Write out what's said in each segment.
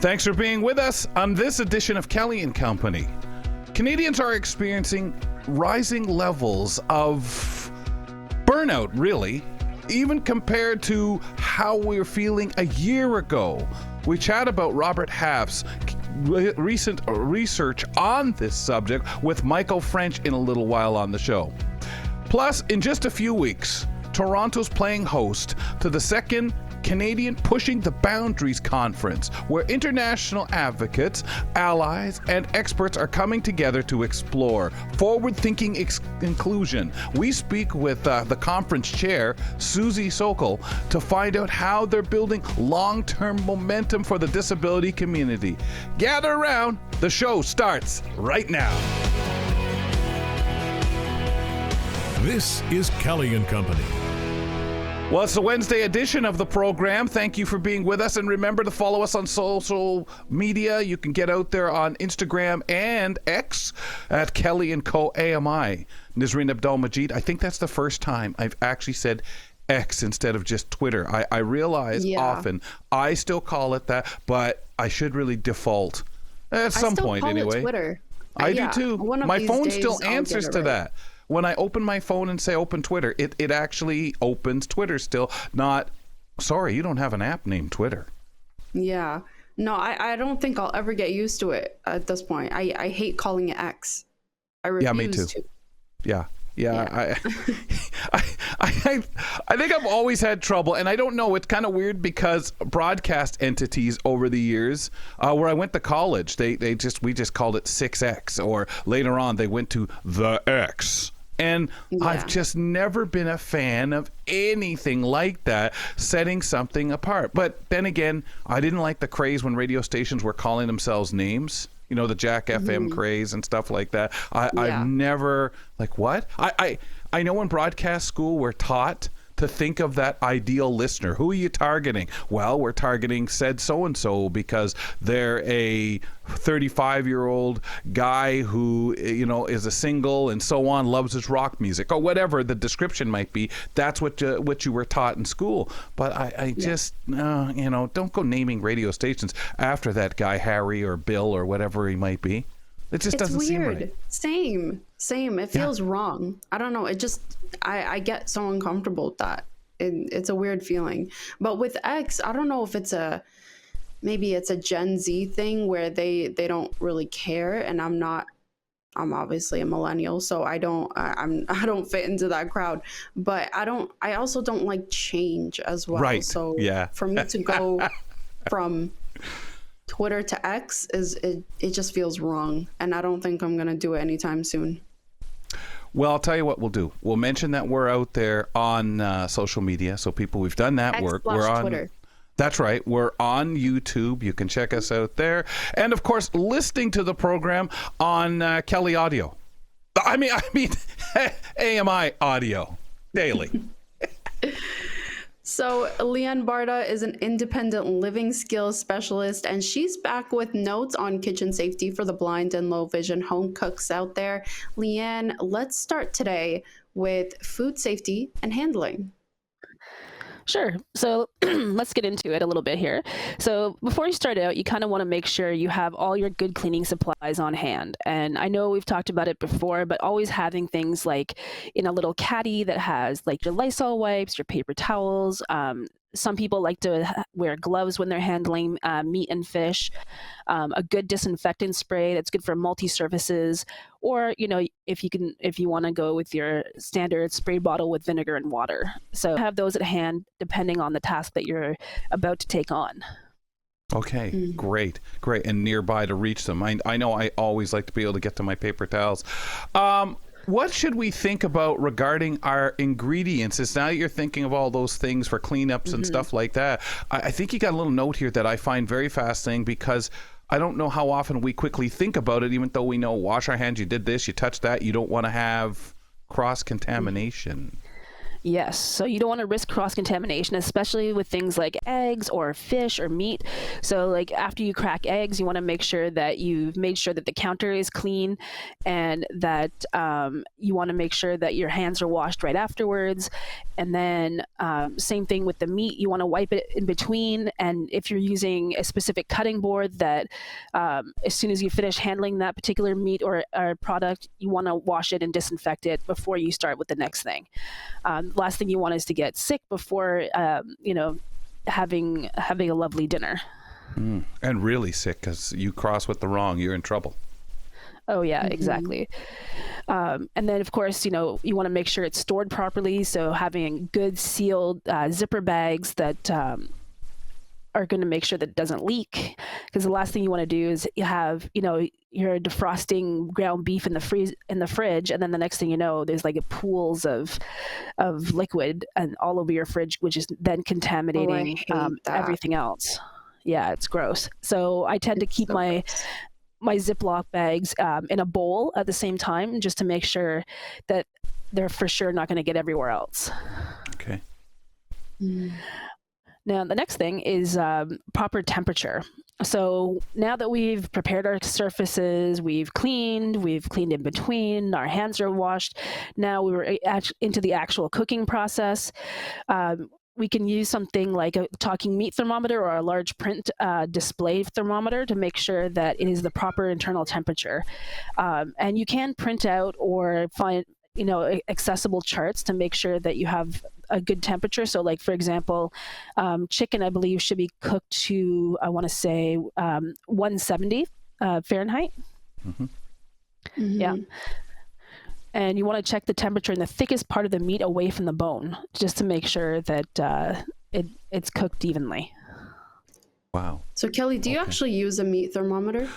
Thanks for being with us on this edition of Kelly and Company. Canadians are experiencing rising levels of burnout, really, even compared to how we were feeling a year ago. We chat about Robert Half's recent research on this subject with Michael French in a little while on the show. Plus, in just a few weeks, Toronto's playing host to the second Canadian Pushing the Boundaries Conference, where international advocates, allies, and experts are coming together to explore forward-thinking inclusion. We speak with the conference chair, Susie Sokol, to find out how they're building long-term momentum for the disability community. Gather around. The show starts right now. This is Kelly and Company. Well, it's the Wednesday edition of the program. Thank you for being with us. And remember to follow us on social media. You can get out there on Instagram and X at Kelly & Co. AMI. Nisreen Abdul-Majid, I think that's the first time I've actually said X instead of just Twitter. I realize often I still call it that, but I should really default at some point anyway. I still call it Twitter. I do too. My phone still answers to that. When I open my phone and say open Twitter, it actually opens Twitter still. Not, sorry, you don't have an app named Twitter. Yeah. No, I don't think I'll ever get used to it at this point. I hate calling it X. I refuse me too. to. Yeah. I think I've always had trouble, and I don't know, it's kind of weird because broadcast entities over the years, where I went to college, we just called it 6X, or later on they went to the X. And I've just never been a fan of anything like that, setting something apart. But then again, I didn't like the craze when radio stations were calling themselves names. You know, the Jack FM craze and stuff like that. I've never, like, what? I know in broadcast school we're taught to think of that ideal listener. Who are you targeting? Well, we're targeting said so-and-so because they're a 35-year-old guy who, you know, is a single and so on, loves his rock music, or whatever the description might be. That's what you were taught in school. But I just, don't go naming radio stations after that guy, Harry or Bill or whatever he might be. It just doesn't seem right. Same. It feels wrong. I don't know. It just, I get so uncomfortable with that. It's a weird feeling. But with X, I don't know if maybe it's a Gen Z thing where they don't really care. And I'm obviously a millennial, so I don't fit into that crowd. But I also don't like change as well. Right. So for me to go from Twitter to X it just feels wrong, and I don't think I'm gonna do it anytime soon. Well, I'll tell you what we'll do. We'll mention that we're out there on social media, so we've done that work. We're on Twitter. That's right. We're on YouTube. You can check us out there, and of course, listening to the program on Kelly Audio. I mean, AMI Audio daily. So Leanne Barta is an independent living skills specialist, and she's back with notes on kitchen safety for the blind and low vision home cooks out there. Leanne, let's start today with food safety and handling. Sure. So let's get into it a little bit here. So before you start out, you kind of want to make sure you have all your good cleaning supplies on hand. And I know we've talked about it before, but always having things like in a little caddy that has like your Lysol wipes, your paper towels. Some people like to wear gloves when they're handling meat and fish, a good disinfectant spray that's good for multi-surfaces, or, if you want to go with your standard spray bottle with vinegar and water. So have those at hand depending on the task that you're about to take on. Okay, great. And nearby to reach them. I know I always like to be able to get to my paper towels. What should we think about regarding our ingredients? Is now that you're thinking of all those things for cleanups and stuff like that, I think you got a little note here that I find very fascinating, because I don't know how often we quickly think about it, even though we know wash our hands, you did this, you touched that, you don't want to have cross-contamination. Yes. So you don't want to risk cross-contamination, especially with things like eggs or fish or meat. So like after you crack eggs, you want to make sure that you've made sure that the counter is clean, and that you want to make sure that your hands are washed right afterwards. And then same thing with the meat. You want to wipe it in between. And if you're using a specific cutting board, that as soon as you finish handling that particular meat or product, you want to wash it and disinfect it before you start with the next thing. Last thing you want is to get sick before, having a lovely dinner. And really sick, because you cross with the wrong, you're in trouble. Oh yeah, exactly. And then of course, you want to make sure it's stored properly. So having good sealed zipper bags that are going to make sure that it doesn't leak, because the last thing you want to do is you have, you're defrosting ground beef in the fridge, and then the next thing you know, there's like pools of liquid and all over your fridge, which is then contaminating everything else. Yeah, it's gross. So I tend to keep my Ziploc bags in a bowl at the same time, just to make sure that they're for sure not going to get everywhere else. Okay. Now, the next thing is proper temperature. So now that we've prepared our surfaces, we've cleaned in between, our hands are washed. Now we're into the actual cooking process. We can use something like a talking meat thermometer or a large print display thermometer to make sure that it is the proper internal temperature. And you can print out or find accessible charts to make sure that you have a good temperature. So like, for example, chicken, I believe, should be cooked to, I want to say 170 Fahrenheit. Yeah. And you want to check the temperature in the thickest part of the meat away from the bone, just to make sure that it's cooked evenly. Wow. So Kelly, do you actually use a meat thermometer?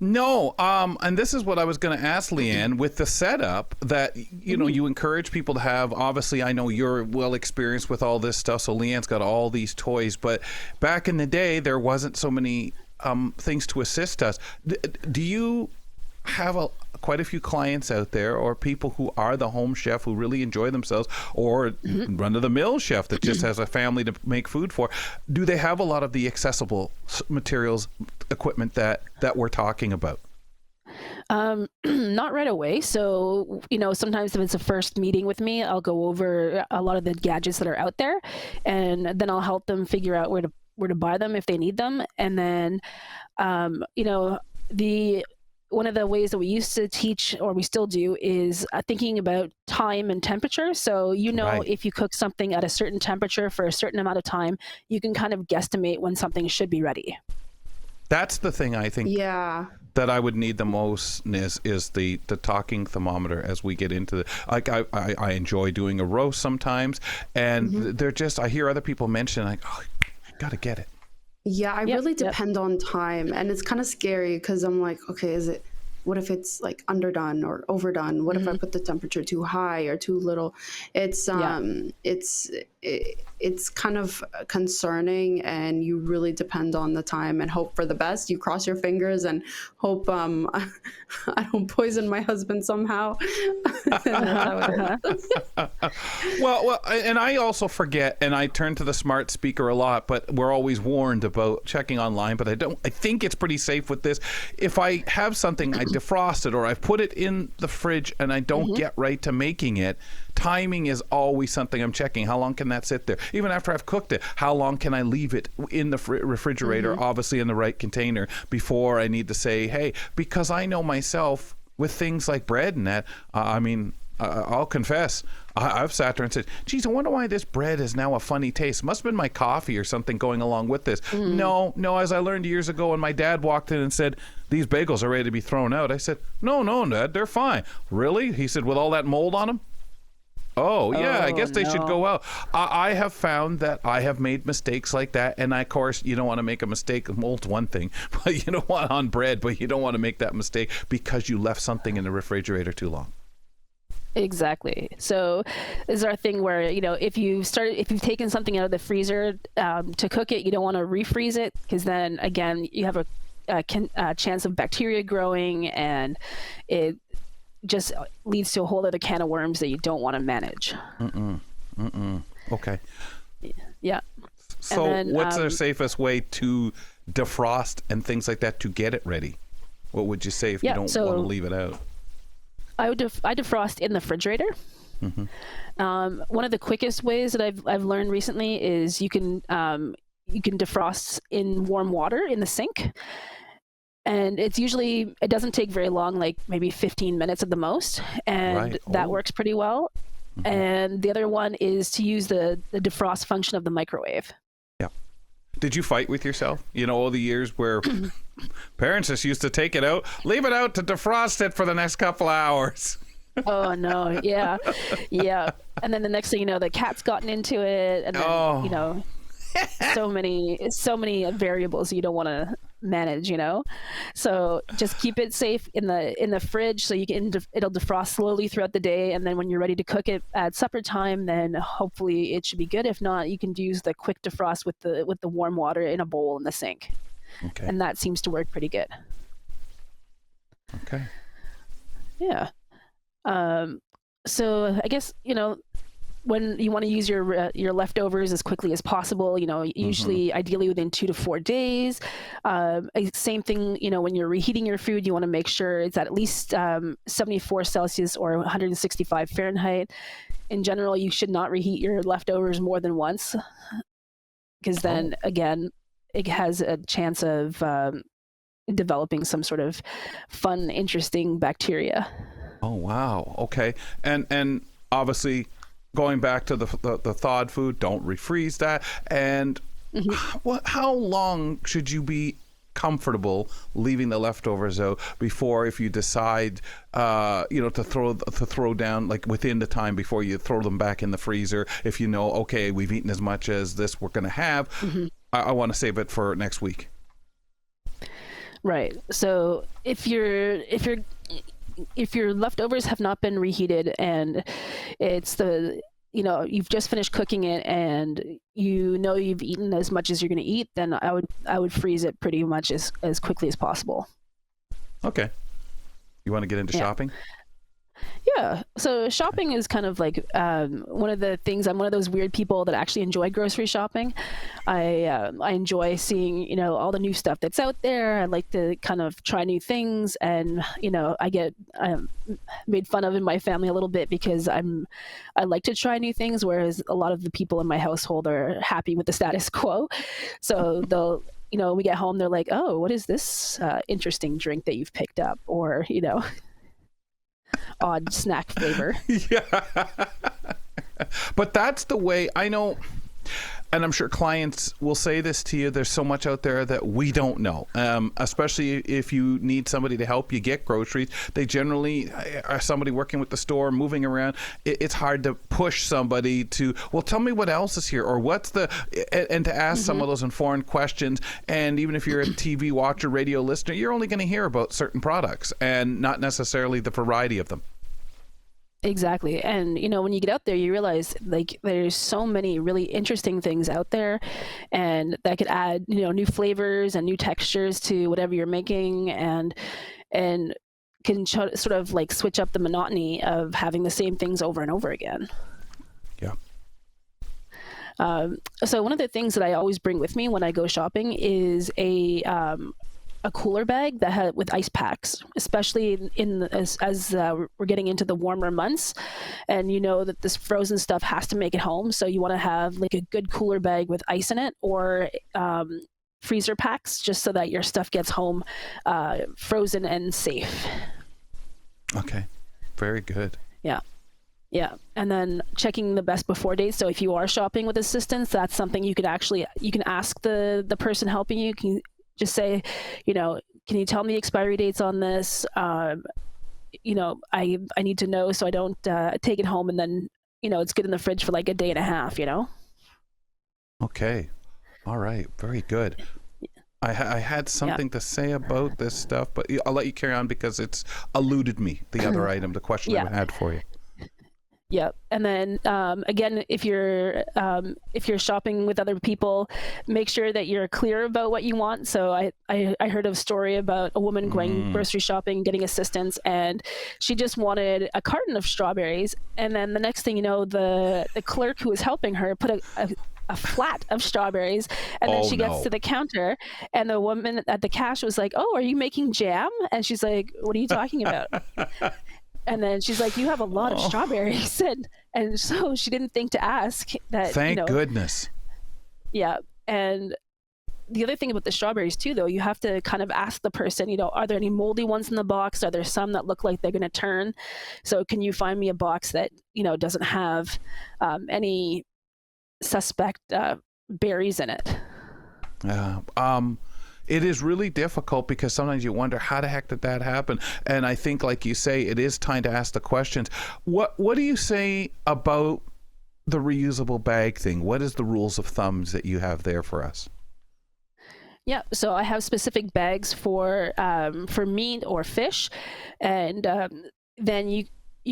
No, and this is what I was going to ask Leanne, with the setup that, you encourage people to have. Obviously, I know you're well experienced with all this stuff, so Leanne's got all these toys, but back in the day, there wasn't so many things to assist us. Do you have quite a few clients out there, or people who are the home chef who really enjoy themselves, or run-of-the-mill chef that just has a family to make food for? Do they have a lot of the accessible materials, equipment that we're talking about? Not right away. So, sometimes if it's a first meeting with me, I'll go over a lot of the gadgets that are out there, and then I'll help them figure out where to buy them if they need them. And then, one of the ways that we used to teach, or we still do, is thinking about time and temperature. So, Right. if you cook something at a certain temperature for a certain amount of time, you can kind of guesstimate when something should be ready. That's the thing I think that I would need the most is the talking thermometer as we get into the, like, I enjoy doing a roast sometimes, and they're just, I hear other people mention, like, oh, you got to get it. Yeah, I really depend on time, and it's kind of scary because I'm like, okay, what if it's like underdone or overdone? What if I put the temperature too high or too little? It's it's kind of concerning, and you really depend on the time and hope for the best. You cross your fingers and hope I don't poison my husband somehow. Well, and I also forget, and I turn to the smart speaker a lot, but we're always warned about checking online, but I think it's pretty safe with this. If I have something, I defrost it, or I've put it in the fridge and I don't get right to making it, timing is always something I'm checking. How long can that sit there? Even after I've cooked it, how long can I leave it in the refrigerator, obviously in the right container, before I need to say, hey, because I know myself with things like bread and that, I'll confess, I've sat there and said, geez, I wonder why this bread is now a funny taste. Must have been my coffee or something going along with this. No, as I learned years ago when my dad walked in and said, these bagels are ready to be thrown out. I said, no, Dad, they're fine. Really? He said, with all that mold on them? Oh, yeah, I guess they should go out. I have found that I have made mistakes like that. And of course, you don't want to make a mistake. Mold's one thing, but you don't want on bread, but you don't want to make that mistake because you left something in the refrigerator too long. Exactly. So this is our thing where, if you've taken something out of the freezer to cook it, you don't want to refreeze it, because then again, you have a chance of bacteria growing, and it just leads to a whole other can of worms that you don't want to manage. Okay. Yeah. So then, what's the safest way to defrost and things like that to get it ready? What would you say if you don't want to leave it out? I defrost in the refrigerator. One of the quickest ways that I've learned recently is you can defrost in warm water in the sink, and it doesn't take very long, like maybe 15 minutes at the most, and that works pretty well. And the other one is to use the defrost function of the microwave. Yeah. Did you fight with yourself? All the years where parents just used to take it out, leave it out to defrost it for the next couple hours. Oh no, yeah. And then the next thing you know, the cat's gotten into it, and then so many variables you don't want to manage. So just keep it safe in the fridge, so it'll defrost slowly throughout the day, and then when you're ready to cook it at supper time, then hopefully it should be good. If not, you can use the quick defrost with the warm water in a bowl in the sink. Okay. And that seems to work pretty good. Okay. Yeah. So I guess, when you want to use your leftovers as quickly as possible, usually ideally within 2 to 4 days. Same thing, when you're reheating your food, you want to make sure it's at least 74 Celsius or 165 Fahrenheit. In general, you should not reheat your leftovers more than once, because then again, it has a chance of developing some sort of fun, interesting bacteria. Oh, wow. Okay. And obviously, going back to the thawed food, don't refreeze that. And how long should you be comfortable leaving the leftovers out before, if you decide, to throw down, like within the time before you throw them back in the freezer? If okay, we've eaten as much as this we're going to have, I want to save it for next week. Right. So if your leftovers have not been reheated and it's you've just finished cooking it and you've eaten as much as you're going to eat, then I would freeze it pretty much as quickly as possible. Okay. You want to get into shopping? Yeah. So shopping is kind of like one of the things. I'm one of those weird people that actually enjoy grocery shopping. I enjoy seeing, all the new stuff that's out there. I like to kind of try new things, and I get made fun of in my family a little bit because I like to try new things, whereas a lot of the people in my household are happy with the status quo. So they'll. We get home, they're like, "Oh, what is this interesting drink that you've picked up?" Or odd snack flavor. Yeah. But that's the way I know, and I'm sure clients will say this to you, there's so much out there that we don't know, especially if you need somebody to help you get groceries. They generally are somebody working with the store, moving around. It's hard to push somebody to, well, tell me what else is here, or what's and to ask some of those informed questions. And even if you're a TV watcher, radio listener, you're only going to hear about certain products and not necessarily the variety of them. Exactly. And, when you get out there, you realize there's so many really interesting things out there, and that could add, new flavors and new textures to whatever you're making, and can sort of switch up the monotony of having the same things over and over again. Yeah. So one of the things that I always bring with me when I go shopping is a cooler bag with ice packs, especially as we're getting into the warmer months, and that this frozen stuff has to make it home. So you want to have a good cooler bag with ice in it, or freezer packs, just so that your stuff gets home frozen and safe. Okay, very good. Yeah. Yeah, and then checking the best before dates. So if you are shopping with assistance, that's something you can ask the person helping you. Can just say, can you tell me expiry dates on this? I need to know so I don't take it home and then, it's good in the fridge for a day and a half, Okay. All right. Very good. I had something to say about this stuff, but I'll let you carry on because it's eluded me, the other item, the question I had for you. Yep. And then again, if you're shopping with other people, make sure that you're clear about what you want. So I heard of a story about a woman going grocery shopping, getting assistance, and she just wanted a carton of strawberries. And then the next thing you know, the clerk who was helping her put a flat of strawberries, and then she gets to the counter, and the woman at the cash was like, "Oh, are you making jam?" And she's like, "What are you talking about?" And then she's like, "You have a lot of strawberries," and so she didn't think to ask that. Thank goodness. Yeah, and the other thing about the strawberries too, though, you have to kind of ask the person, are there any moldy ones in the box? Are there some that look like they're going to turn? So can you find me a box that doesn't have any suspect berries in it? It is really difficult because sometimes you wonder, how the heck did that happen? And I think, like you say, it is time to ask the questions. What do you say about the reusable bag thing? What is the rules of thumbs that you have there for us? Yeah, so I have specific bags for meat or fish, and then you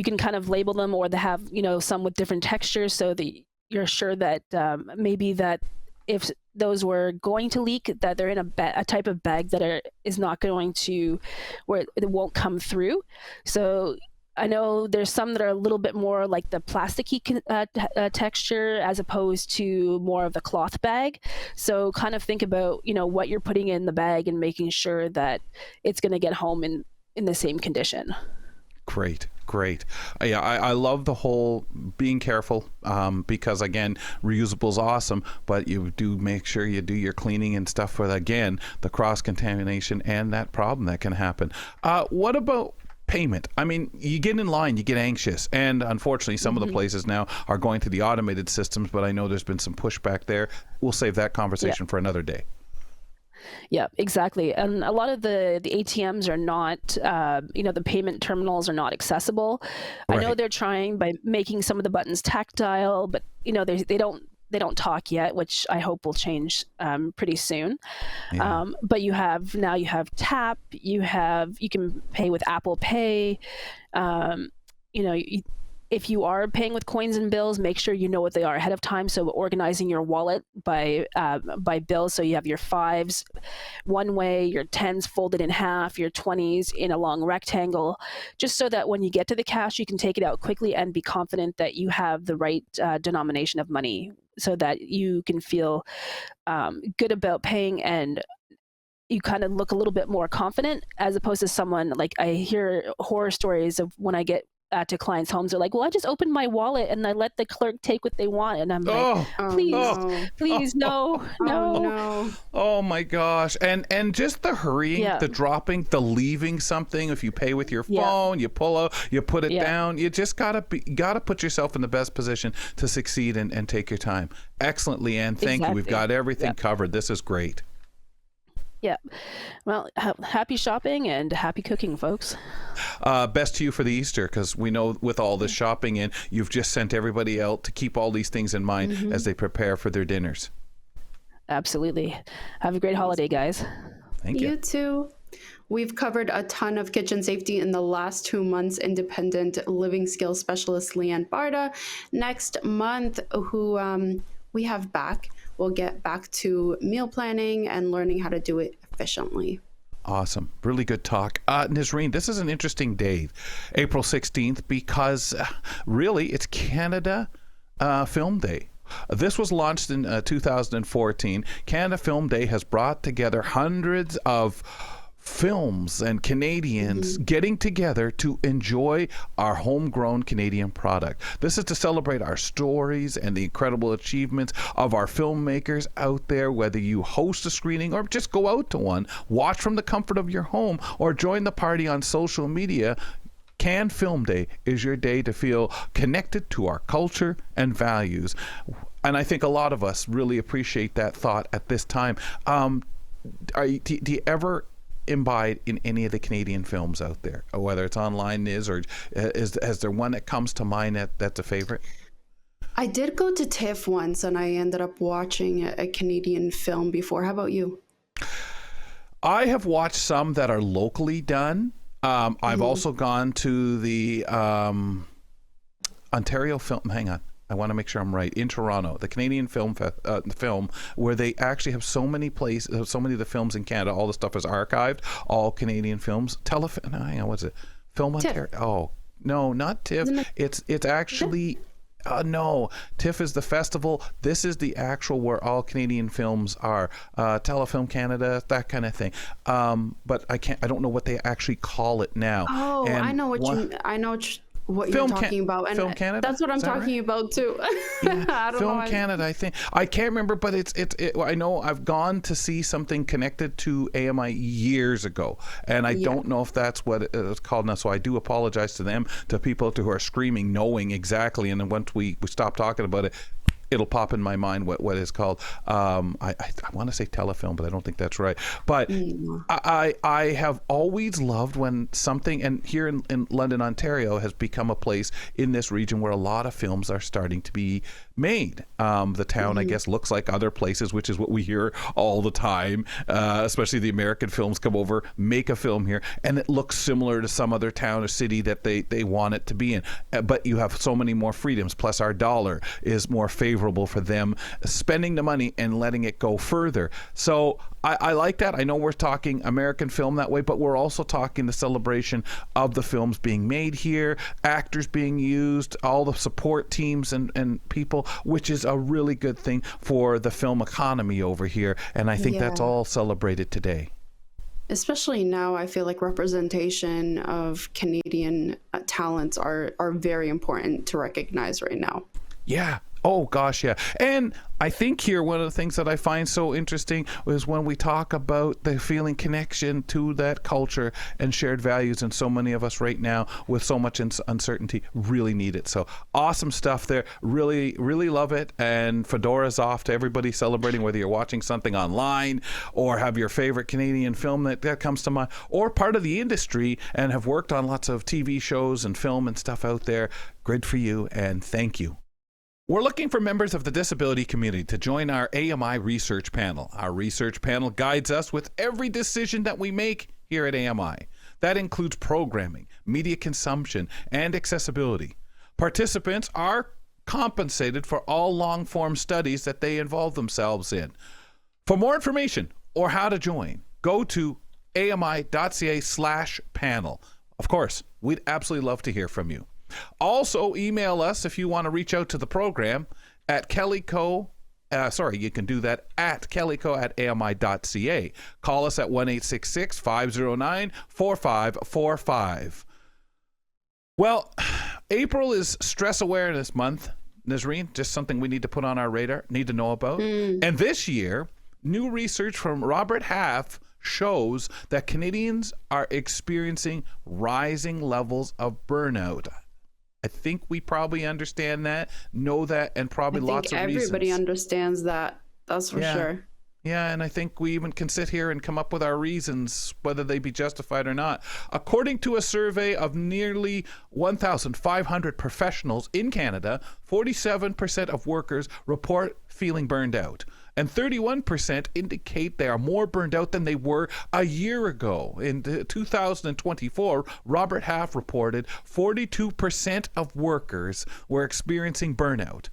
can kind of label them, or they have some with different textures, so that you're sure that maybe that if those were going to leak, that they're in a type of bag that is not going to, where it won't come through. So I know there's some that are a little bit more like the plasticky texture as opposed to more of the cloth bag. So kind of think about, what you're putting in the bag and making sure that it's going to get home in the same condition. Great. Yeah, I love the whole being careful because, again, reusable is awesome, but you do make sure you do your cleaning and stuff for, again, the cross-contamination and that problem that can happen. What about payment? I mean, you get in line, you get anxious, and unfortunately some of the places now are going to the automated systems, but I know there's been some pushback there. We'll save that conversation for another day. Yeah, exactly. And a lot of the ATMs are not, the payment terminals are not accessible. Right. I know they're trying by making some of the buttons tactile, but they don't talk yet, which I hope will change pretty soon. Yeah. But you have Tap, you can pay with Apple Pay. If you are paying with coins and bills, make sure you know what they are ahead of time. So organizing your wallet by bill, so you have your 5s one way, your 10s folded in half, your 20s in a long rectangle, just so that when you get to the cash, you can take it out quickly and be confident that you have the right denomination of money, so that you can feel good about paying, and you kind of look a little bit more confident, as opposed to someone, like I hear horror stories of when I get to clients' homes, they're like, "Well, I just opened my wallet and I let the clerk take what they want," and I'm like, "Please, no. Oh my gosh! And just the hurrying, the dropping, the leaving something. If you pay with your phone, you pull out, you put it down. You just gotta put yourself in the best position to succeed and take your time. Excellent, Leanne. Thank you. We've got everything covered. This is great. Yeah. Well, happy shopping and happy cooking, folks. Best to you for the Easter, because we know with all this shopping in, you've just sent everybody out to keep all these things in mind as they prepare for their dinners. Absolutely. Have a great holiday, guys. Thank you. You too. We've covered a ton of kitchen safety in the last 2 months. Independent living skills specialist Leanne Barda. Next month, who we have back, we'll get back to meal planning and learning how to do it efficiently. Awesome. Really good talk. Nisreen, this is an interesting day, April 16th, because really it's Canada Film Day. This was launched in 2014. Canada Film Day has brought together hundreds of films and Canadians getting together to enjoy our homegrown Canadian product. This is to celebrate our stories and the incredible achievements of our filmmakers out there, whether you host a screening or just go out to one, watch from the comfort of your home, or join the party on social media. Cannes Film Day is your day to feel connected to our culture and values. And I think a lot of us really appreciate that thought at this time. Do you ever imbibe in any of the Canadian films out there, or whether it's online or is there one that comes to mind that's a favorite? I did go to TIFF once and I ended up watching a Canadian film before. How about you? I have watched some that are locally done. I've also gone to the Ontario Film. Hang on. I want to make sure I'm right. In Toronto, the Canadian Film film, where they actually have so many places, so many of the films in Canada. All the stuff is archived. All Canadian films. No, hang on. What's it? Film Ontario. Oh no, not TIFF. It's actually. No, TIFF is the festival. This is the actual where all Canadian films are. Telefilm Canada, that kind of thing. But I don't know what they actually call it now. Oh, And I know what you're talking about, and Film Canada? that's what I'm Is that talking right? about too. I don't Film know. Canada, I think. I can't remember, but I know I've gone to see something connected to AMI years ago, and I don't know if that's what it's called now. So I do apologize to them, to people who are screaming, knowing exactly. And then once we stop talking about it, it'll pop in my mind what it's called. I want to say telefilm, but I don't think that's right. But I have always loved when something, and here in London, Ontario, has become a place in this region where a lot of films are starting to be made. The town, I guess, looks like other places, which is what we hear all the time, especially the American films come over, make a film here, and it looks similar to some other town or city that they want it to be in. But you have so many more freedoms, plus our dollar is more favorable for them spending the money and letting it go further. So I like that. I know we're talking American film that way, but we're also talking the celebration of the films being made here, actors being used, all the support teams and people, which is a really good thing for the film economy over here. And I think that's all celebrated today. Especially now, I feel like representation of Canadian talents are very important to recognize right now. Yeah. Oh, gosh, yeah. And I think here one of the things that I find so interesting is when we talk about the feeling connection to that culture and shared values, and so many of us right now with so much uncertainty really need it. So awesome stuff there. Really, really love it. And fedoras off to everybody celebrating, whether you're watching something online or have your favorite Canadian film that comes to mind, or part of the industry and have worked on lots of TV shows and film and stuff out there. Good for you, and thank you. We're looking for members of the disability community to join our AMI research panel. Our research panel guides us with every decision that we make here at AMI. That includes programming, media consumption, and accessibility. Participants are compensated for all long-form studies that they involve themselves in. For more information or how to join, go to ami.ca/panel. Of course, we'd absolutely love to hear from you. Also, email us if you want to reach out to the program at kellyco. You can do that at kellyco@ami.ca. Call us at 1-866-509-4545. Well, April is Stress Awareness Month, Nazreen, just something we need to put on our radar, need to know about. And this year, new research from Robert Half shows that Canadians are experiencing rising levels of burnout. I think we probably understand that, know that, and probably lots of reasons. Everybody understands that. That's for sure. Yeah, and I think we even can sit here and come up with our reasons, whether they be justified or not. According to a survey of nearly 1,500 professionals in Canada, 47% of workers report feeling burned out. And 31% indicate they are more burned out than they were a year ago. In 2024, Robert Half reported 42% of workers were experiencing burnout.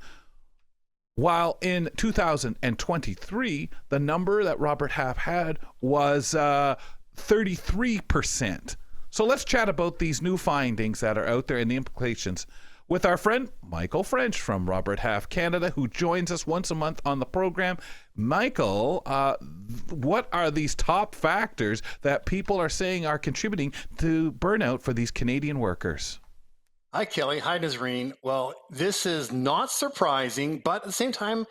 While in 2023, the number that Robert Half had was 33%. So let's chat about these new findings that are out there and the implications with our friend Michael French from Robert Half Canada, who joins us once a month on the program. Michael, what are these top factors that people are saying are contributing to burnout for these Canadian workers? Hi, Kelly. Hi, Nazreen. Well, this is not surprising, but at the same time,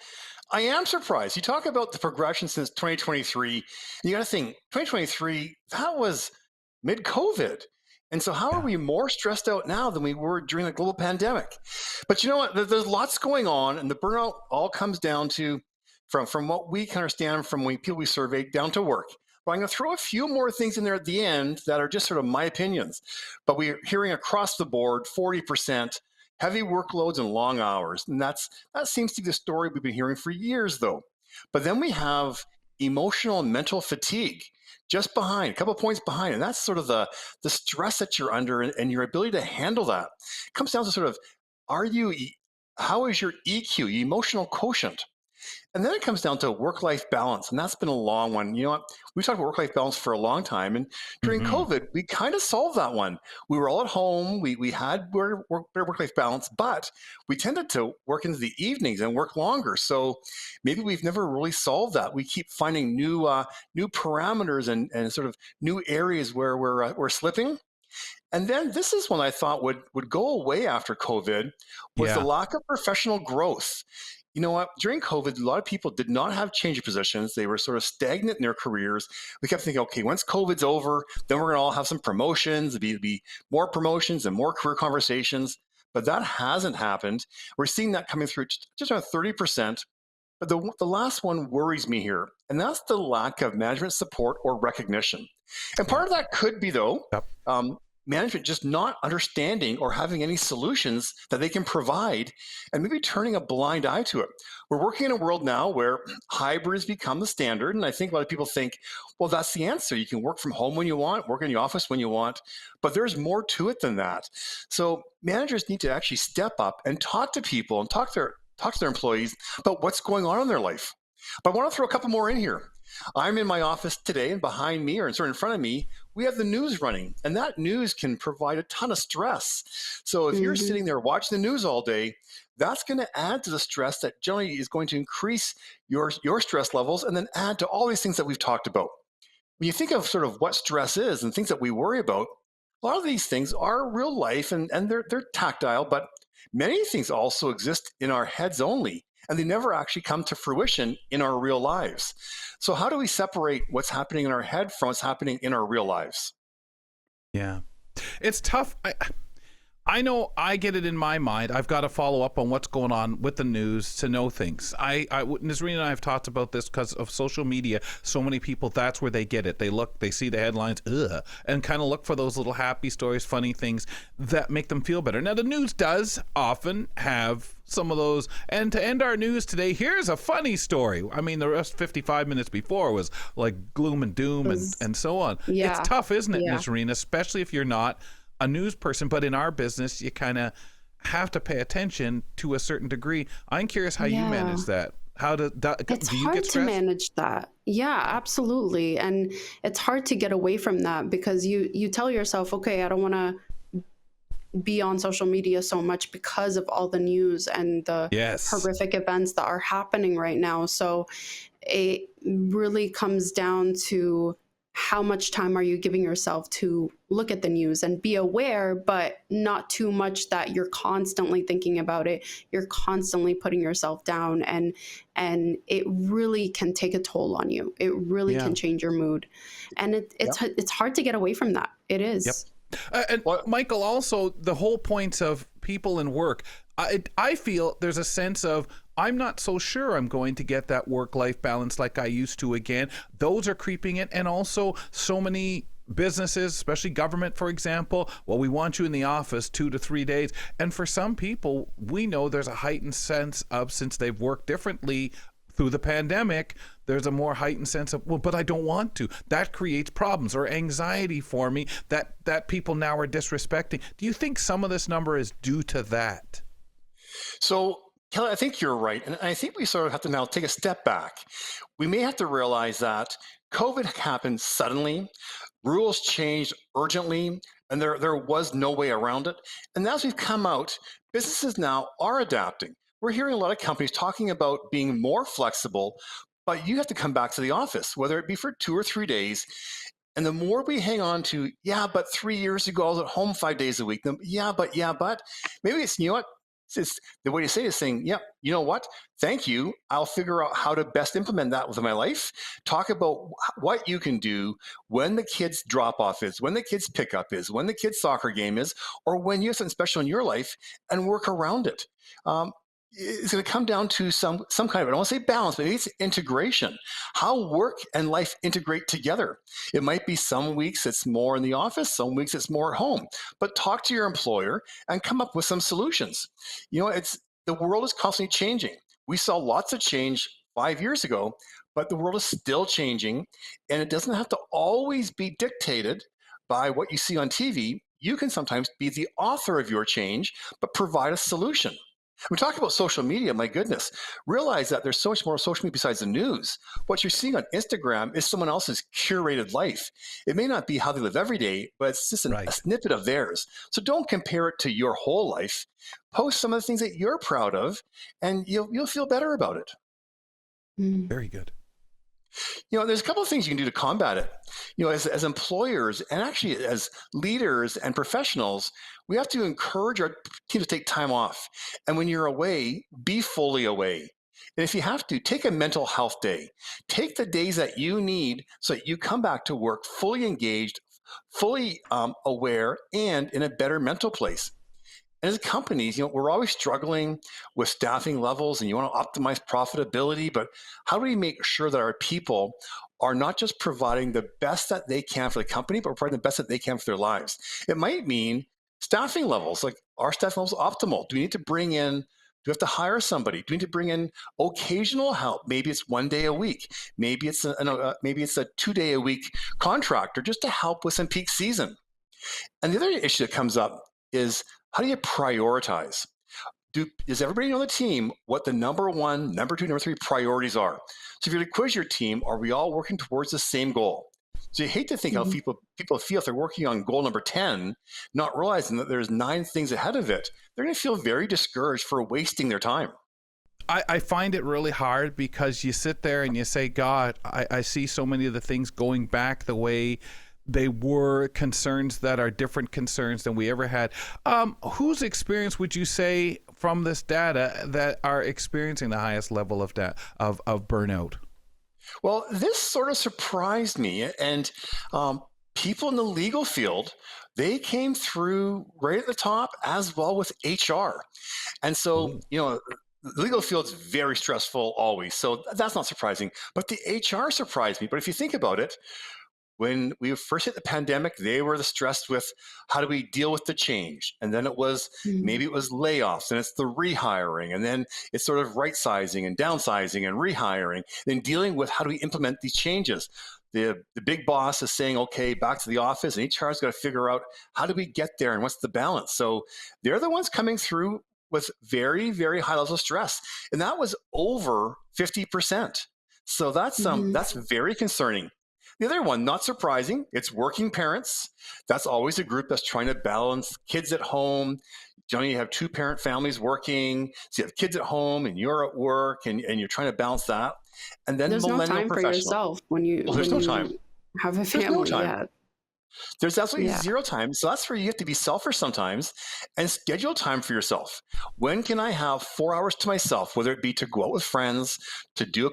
I am surprised. You talk about the progression since 2023, and you got to think, 2023, that was mid-COVID. And so how are we more stressed out now than we were during the global pandemic? But you know what? There's lots going on, and the burnout all comes down to, from what we can understand from people we surveyed, down to work. But I'm going to throw a few more things in there at the end that are just sort of my opinions. But we're hearing across the board, 40%, heavy workloads and long hours. And that seems to be the story we've been hearing for years, though. But then we have emotional and mental fatigue just behind, a couple of points behind. And that's sort of the stress that you're under and your ability to handle that. It comes down to sort of are you, how is your EQ, emotional quotient? And then it comes down to work-life balance, and that's been a long one. You know what? We've talked about work-life balance for a long time, and during Hmm. COVID, we kind of solved that one. We were all at home. We had better work-life balance, but we tended to work into the evenings and work longer. So maybe we've never really solved that. We keep finding new parameters and sort of new areas where we're slipping. And then this is one I thought would go away after COVID was the Yeah. lack of professional growth. You know what? During COVID, a lot of people did not have change of positions. They were sort of stagnant in their careers. We kept thinking, okay, once COVID's over, then we're going to all have some promotions. Be more promotions and more career conversations. But that hasn't happened. We're seeing that coming through just around 30%. But the last one worries me here, and that's the lack of management support or recognition. And Yeah. part of that could be, though, Yep. management just not understanding or having any solutions that they can provide and maybe turning a blind eye to it. We're working in a world now where hybrid has become the standard. And I think a lot of people think, well, that's the answer. You can work from home when you want, work in the office when you want, but there's more to it than that. So managers need to actually step up and talk to people and talk to their employees about what's going on in their life. But I want to throw a couple more in here. I'm in my office today, and behind me, or sort of in front of me, we have the news running, and that news can provide a ton of stress. So if you're Hmm. sitting there watching the news all day, that's going to add to the stress that generally is going to increase your stress levels and then add to all these things that we've talked about. When you think of sort of what stress is and things that we worry about, a lot of these things are real life and they're tactile, but many things also exist in our heads only, and they never actually come to fruition in our real lives. So, how do we separate what's happening in our head from what's happening in our real lives? Yeah. It's tough. I know I get it in my mind. I've got to follow up on what's going on with the news to know things. Nazreen and I have talked about this because of social media. So many people, that's where they get it. They see the headlines, and kind of look for those little happy stories, funny things that make them feel better. Now, the news does often have some of those. And to end our news today, here's a funny story. I mean, the rest 55 minutes before was like gloom and doom and so on. It's Yeah. tough, isn't it, Yeah. Nazreen, especially if you're not a news person, but in our business, you kind of have to pay attention to a certain degree. I'm curious how you Yeah. manage that. How It's do you hard get to stressed? manage that. Yeah, absolutely. And it's hard to get away from that because you tell yourself, okay, I don't want to be on social media so much because of all the news and the Yes. horrific events that are happening right now. So it really comes down to how much time are you giving yourself to look at the news and be aware, but not too much that you're constantly thinking about it. You're constantly putting yourself down, and it really can take a toll on you. It really Yeah. can change your mood, and it's hard to get away from that. It Yep. is. And Well, Michael, also the whole point of people in work, I feel there's a sense of I'm not so sure I'm going to get that work-life balance like I used to again. Those are creeping in, and also so many businesses, especially government, for example, well, we want you in the office 2 to 3 days. And for some people, we know there's a heightened sense of, since they've worked differently through the pandemic, there's a more heightened sense of, well, but I don't want to. That creates problems or anxiety for me that people now are disrespecting. Do you think some of this number is due to that? so Kelly, I think you're right. And I think we sort of have to now take a step back. We may have to realize that COVID happened suddenly, rules changed urgently, and there was no way around it. And as we've come out, businesses now are adapting. We're hearing a lot of companies talking about being more flexible, but you have to come back to the office, whether it be for 2 or 3 days. And the more we hang on to, yeah, but 3 years ago I was at home 5 days a week. Yeah, but, maybe it's, you know what? It's the way to say it is saying, yeah, you know what? Thank you. I'll figure out how to best implement that within my life. Talk about what you can do when the kids drop off is, when the kids pick up is, when the kids soccer game is, or when you have something special in your life and work around it. Um, it's going to come down to some kind of, I don't want to say balance, but maybe it's integration. How work and life integrate together. It might be some weeks it's more in the office, some weeks it's more at home. But talk to your employer and come up with some solutions. You know, it's the world is constantly changing. We saw lots of change 5 years ago, but the world is still changing, and it doesn't have to always be dictated by what you see on TV. you can sometimes be the author of your change, but provide a solution. We talk about social media, my goodness. Realize that there's so much more social media besides the news. What you're seeing on Instagram is someone else's curated life. It may not be how they live every day, but it's just a snippet of theirs. So don't compare it to your whole life. Post some of the things that you're proud of, and you'll feel better about it. Very good. There's a couple of things you can do to combat it. As employers and actually as leaders and professionals, we have to encourage our team to take time off. And when you're away, be fully away. And if you have to, take a mental health day. Take the days that you need so that you come back to work fully engaged, fully aware, and in a better mental place. And as companies, we're always struggling with staffing levels and you want to optimize profitability, but how do we make sure that our people are not just providing the best that they can for the company, but providing the best that they can for their lives? It might mean staffing levels, like are staffing levels optimal? Do we need to bring in, do we have to hire somebody? Do we need to bring in occasional help? Maybe it's 1 day a week. Maybe it's a 2 day a week contractor just to help with some peak season. And the other issue that comes up is, how do you prioritize? Does everybody on the team what the number 1, number 2, number 3 priorities are? So if you were to quiz your team, are we all working towards the same goal? So you hate to think how people feel if they're working on goal number 10, not realizing that there's 9 things ahead of it. They're going to feel very discouraged for wasting their time. I find it really hard because you sit there and you say, God, I see so many of the things going back the way they were, concerns that are different concerns than we ever had. Whose experience would you say from this data that are experiencing the highest level of burnout? Well, this sort of surprised me. And people in the legal field, they came through right at the top, as well with HR. And so, the legal field's very stressful always. So that's not surprising. But the HR surprised me. But if you think about it, when we first hit the pandemic, they were stressed with how do we deal with the change? And then it was, maybe it was layoffs, and it's the rehiring, and then it's sort of right sizing and downsizing and rehiring, then dealing with how do we implement these changes? The big boss is saying, okay, back to the office, and HR's got to figure out how do we get there and what's the balance? So they're the ones coming through with very, very high levels of stress. And that was over 50%. So that's very concerning. The other one, not surprising, it's working parents. That's always a group that's trying to balance kids at home. You have 2-parent families working, so you have kids at home and you're at work and you're trying to balance that. And then there's no time for yourself when you have a family yet. There's absolutely zero time. So that's where you have to be selfish sometimes and schedule time for yourself. When can I have 4 hours to myself, whether it be to go out with friends, to do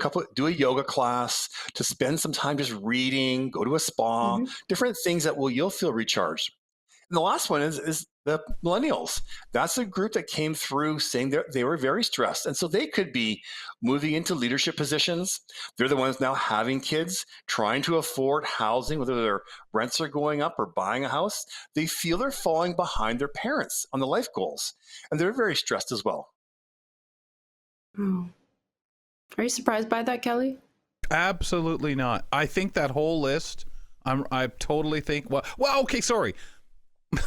a yoga class, to spend some time just reading, go to a spa, different things that you'll feel recharged. And the last one is the millennials. That's a group that came through saying they were very stressed. And so they could be moving into leadership positions. They're the ones now having kids, trying to afford housing, whether their rents are going up or buying a house. They feel they're falling behind their parents on the life goals. And they're very stressed as well. Oh. Are you surprised by that, Kelly? Absolutely not. I think that whole list, I totally think, okay, sorry.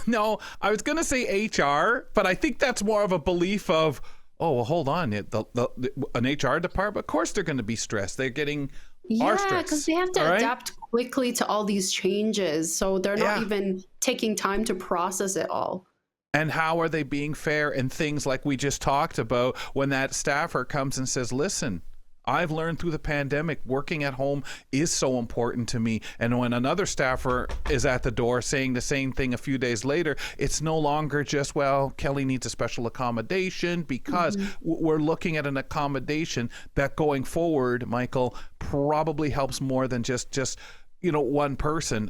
No, I was going to say HR, but I think that's more of a belief of, hold on, an HR department, of course they're going to be stressed. They're getting Yeah, because they have to adapt quickly to all these changes. So they're not even taking time to process it all. And how are they being fair? And things like we just talked about when that staffer comes and says, listen, I've learned through the pandemic, working at home is so important to me. And when another staffer is at the door saying the same thing a few days later, it's no longer just, Kelly needs a special accommodation, because we're looking at an accommodation that going forward, Michael, probably helps more than just one person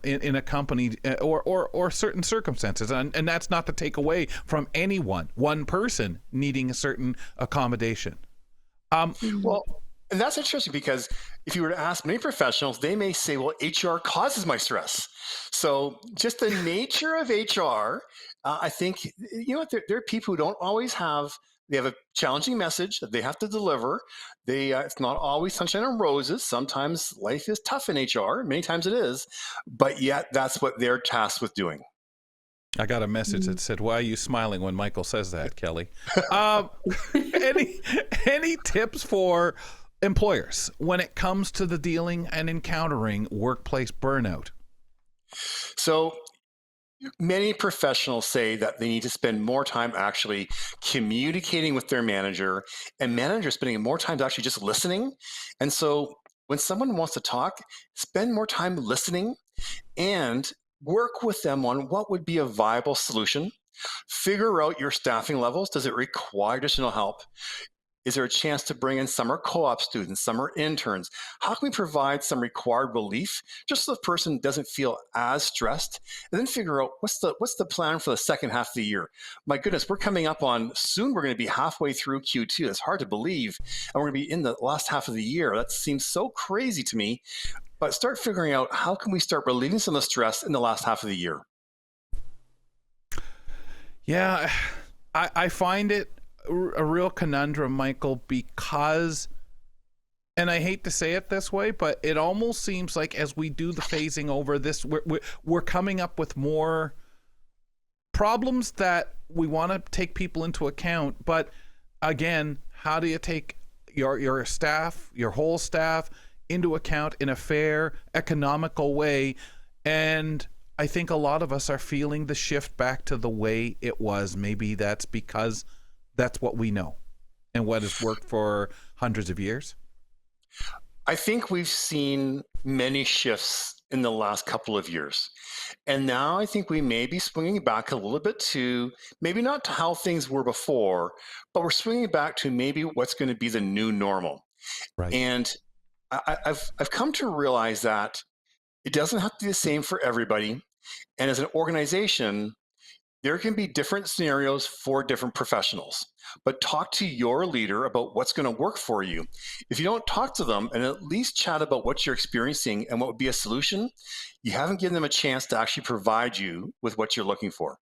in a company or certain circumstances. And that's not to take away from one person needing a certain accommodation. Well, and that's interesting, because if you were to ask many professionals, they may say, HR causes my stress. So just the nature of HR, I think, there are people who don't always they have a challenging message that they have to deliver. It's not always sunshine and roses. Sometimes life is tough in HR. Many times it is, but yet that's what they're tasked with doing. I got a message that said, "Why are you smiling when Michael says that, Kelly?" Um, any tips for employers when it comes to the dealing and encountering workplace burnout? So many professionals say that they need to spend more time actually communicating with their manager, and managers spending more time actually just listening. And so when someone wants to talk, spend more time listening and work with them on what would be a viable solution. Figure out your staffing levels. Does it require additional help? Is there a chance to bring in summer co-op students, summer interns? How can we provide some required relief just so the person doesn't feel as stressed? And then figure out what's the plan for the second half of the year. My goodness, we're coming up on soon. We're going to be halfway through Q2. It's hard to believe, and we're going to be in the last half of the year. That seems so crazy to me. But start figuring out how can we start relieving some of the stress in the last half of the year. Yeah, I find it a real conundrum, Michael, because, and I hate to say it this way, but it almost seems like as we do the phasing over this, we're coming up with more problems that we want to take people into account. But again, how do you take your staff, your whole staff, into account in a fair, economical way? And I think a lot of us are feeling the shift back to the way it was. Maybe that's because that's what we know and what has worked for hundreds of years. I think we've seen many shifts in the last couple of years. And now I think we may be swinging back a little bit to maybe not to how things were before, but we're swinging back to maybe what's going to be the new normal. Right. And I've come to realize that it doesn't have to be the same for everybody. And as an organization, there can be different scenarios for different professionals, but talk to your leader about what's going to work for you. If you don't talk to them and at least chat about what you're experiencing and what would be a solution, you haven't given them a chance to actually provide you with what you're looking for.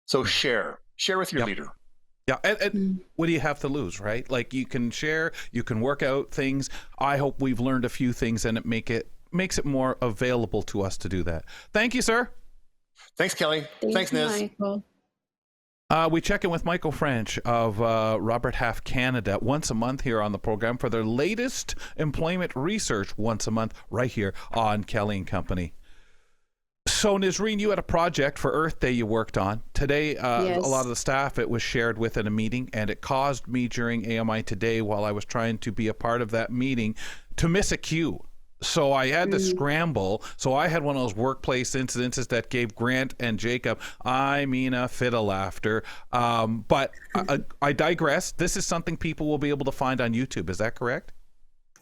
So share with your leader. Yeah, and what do you have to lose, right? Like, you can share, you can work out things. I hope we've learned a few things, and it makes it more available to us to do that. Thank you, sir. Thanks, Kelly. Thanks, Niz. Michael. We check in with Michael French of Robert Half Canada once a month here on the program for their latest employment research, once a month right here on Kelly and Company. So, Nisreen, you had a project for Earth Day you worked on. Today, Yes. a lot of the staff, it was shared with in a meeting, and it caused me during AMI today, while I was trying to be a part of that meeting, to miss a cue. So I had to scramble. So I had one of those workplace incidences that gave Grant and Jacob, a fit of laughter. But I digress. This is something people will be able to find on YouTube. Is that correct?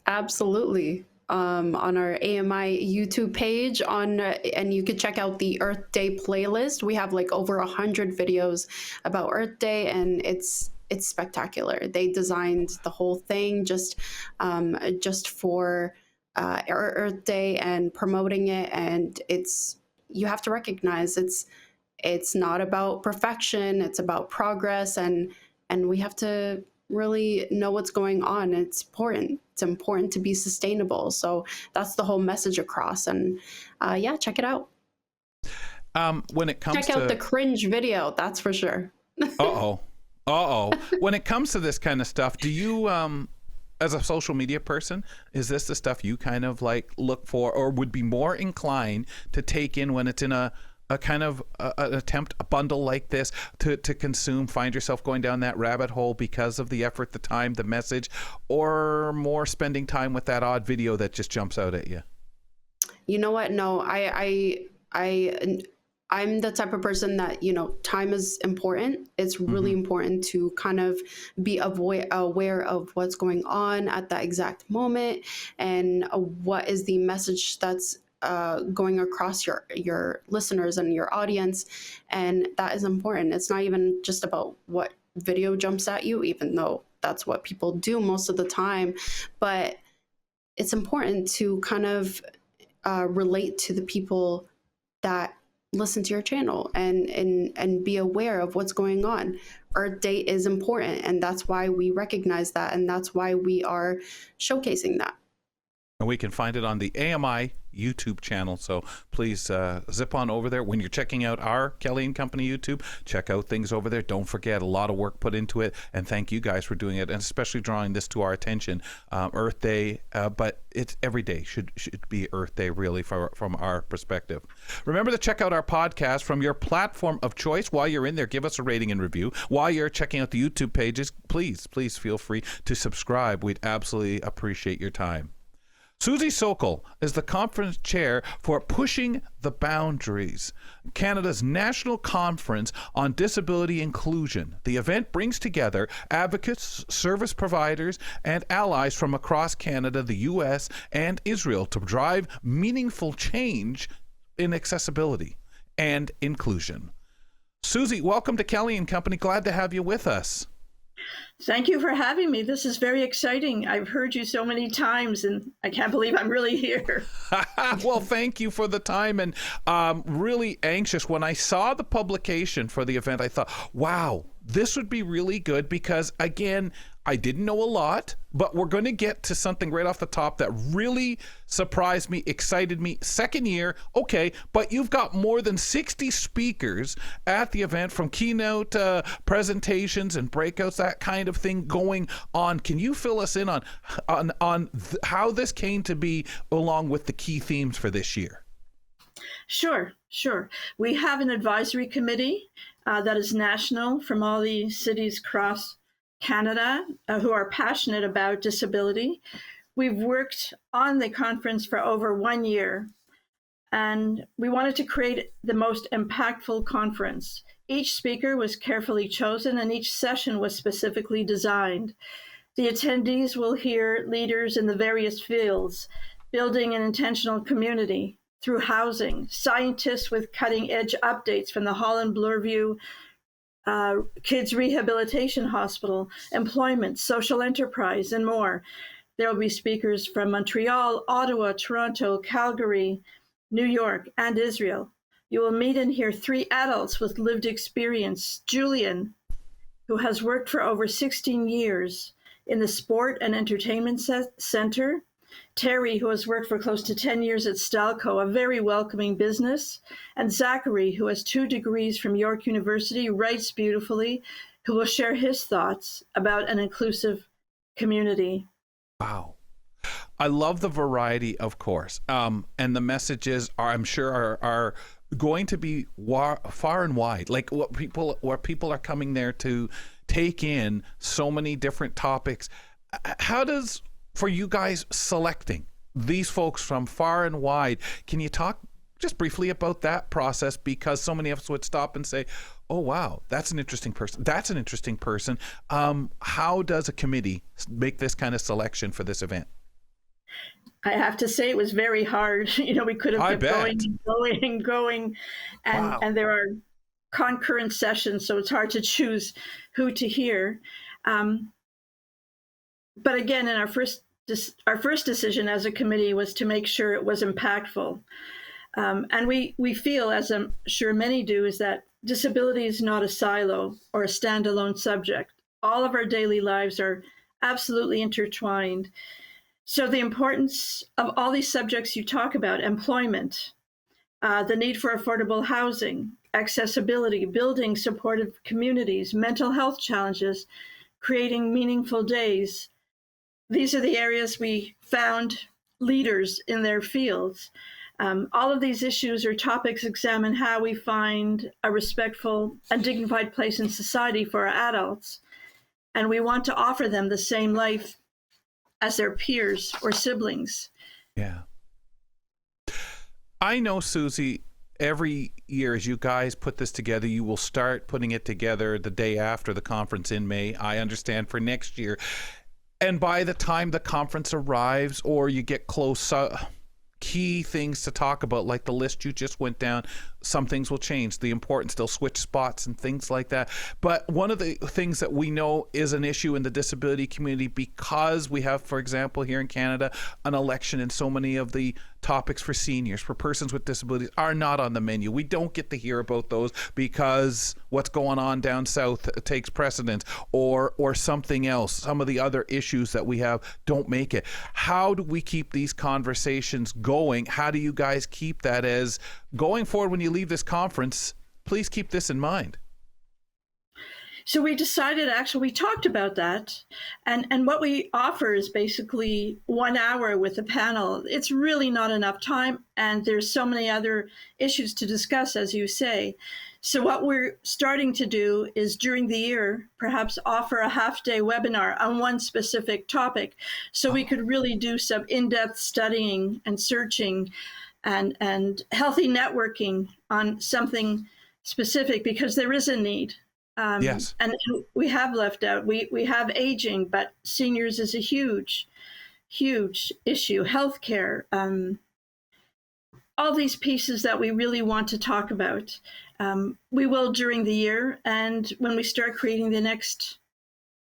Absolutely. On our AMI YouTube page and you could check out the Earth Day playlist. We have like over 100 videos about Earth Day, and it's spectacular. They designed the whole thing just for Earth Day and promoting it, and you have to recognize it's not about perfection, it's about progress, and we have to really know what's going on. It's important to be sustainable. So that's the whole message across, and check it out. When it comes Check out the cringe video, that's for sure. When it comes to this kind of stuff, do you as a social media person, is this the stuff you kind of like look for, or would be more inclined to take in when it's in a kind of an attempt, a bundle like this to consume, find yourself going down that rabbit hole because of the effort, the time, the message, or more spending time with that odd video that just jumps out at you? You know what? No, I'm the type of person that, time is important. It's really important to kind of be aware of what's going on at that exact moment, and what is the message that's going across your listeners and your audience. And that is important. It's not even just about what video jumps at you, even though that's what people do most of the time, but it's important to kind of relate to the people that listen to your channel and be aware of what's going on. Earth Day is important, and that's why we recognize that, and that's why we are showcasing that. And we can find it on the AMI YouTube channel. So please zip on over there. When you're checking out our Kelly and Company YouTube, check out things over there. Don't forget, a lot of work put into it. And thank you guys for doing it, and especially drawing this to our attention. Earth Day, but it's every day should be Earth Day, really, from our perspective. Remember to check out our podcast from your platform of choice. While you're in there, give us a rating and review. While you're checking out the YouTube pages, please feel free to subscribe. We'd absolutely appreciate your time. Susie Sokol is the conference chair for Pushing the Boundaries, Canada's national conference on disability inclusion. The event brings together advocates, service providers, and allies from across Canada, the U.S., and Israel to drive meaningful change in accessibility and inclusion. Susie, welcome to Kelly and Company. Glad to have you with us. Thank you for having me. This is very exciting. I've heard you so many times, and I can't believe I'm really here. Well, thank you for the time, and really anxious. When I saw the publication for the event, I thought, wow, this would be really good because, again, I didn't know a lot, but we're going to get to something right off the top that really surprised me, excited me. Second year, okay, but you've got more than 60 speakers at the event, from keynote presentations and breakouts, that kind of thing going on. Can you fill us in on how this came to be, along with the key themes for this year? Sure. We have an advisory committee that is national, from all the cities across Canada who are passionate about disability. We've worked on the conference for over 1 year, and we wanted to create the most impactful conference. Each speaker was carefully chosen, and each session was specifically designed. The attendees will hear leaders in the various fields, building an intentional community through housing, scientists with cutting-edge updates from the Holland Bloorview Kids Rehabilitation Hospital, employment, social enterprise, and more. There will be speakers from Montreal, Ottawa, Toronto, Calgary, New York, and Israel. You will meet and hear 3 adults with lived experience. Julian, who has worked for over 16 years in the Sport and Entertainment Center. Terry, who has worked for close to 10 years at Stelco, a very welcoming business. And Zachary, who has 2 degrees from York University, writes beautifully, who will share his thoughts about an inclusive community. Wow. I love the variety, of course. And the messages I'm sure are going to be far and wide. Like where people are coming there to take in so many different topics. How does, for you guys selecting these folks from far and wide, can you talk just briefly about that process? Because so many of us would stop and say, oh, wow, that's an interesting person. That's an interesting person. How does a committee make this kind of selection for this event? I have to say it was very hard. We could have kept going, and Wow. and there are concurrent sessions, so it's hard to choose who to hear. But again, in our first decision as a committee was to make sure it was impactful, and we feel, as I'm sure many do, is that disability is not a silo or a standalone subject. All of our daily lives are absolutely intertwined. So the importance of all these subjects you talk about: employment, the need for affordable housing, accessibility, building supportive communities, mental health challenges, creating meaningful days. These are the areas we found leaders in their fields. All of these issues or topics examine how we find a respectful and dignified place in society for our adults. And we want to offer them the same life as their peers or siblings. Yeah. I know, Susie, every year as you guys put this together, you will start putting it together the day after the conference in May. I understand for next year. And by the time the conference arrives or you get close, key things to talk about, like the list you just went down. Some things will change. The importance, they'll switch spots and things like that. But one of the things that we know is an issue in the disability community, because we have, for example, here in Canada, an election, and so many of the topics for seniors, for persons with disabilities, are not on the menu. We don't get to hear about those because what's going on down south takes precedence, or something else. Some of the other issues that we have don't make it. How do we keep these conversations going? How do you guys keep that as going forward when you leave this conference? Please keep this in mind. So we decided, actually, we talked about that. And what we offer is basically 1 hour with a panel. It's really not enough time. And there's so many other issues to discuss, as you say. So what we're starting to do is during the year, perhaps offer a half-day webinar on one specific topic. So we could really do some in-depth studying and searching and healthy networking on something specific, because there is a need. Yes. And we have left out, we have aging, but seniors is a huge issue. Healthcare, all these pieces that we really want to talk about. We will during the year, and when we start creating the next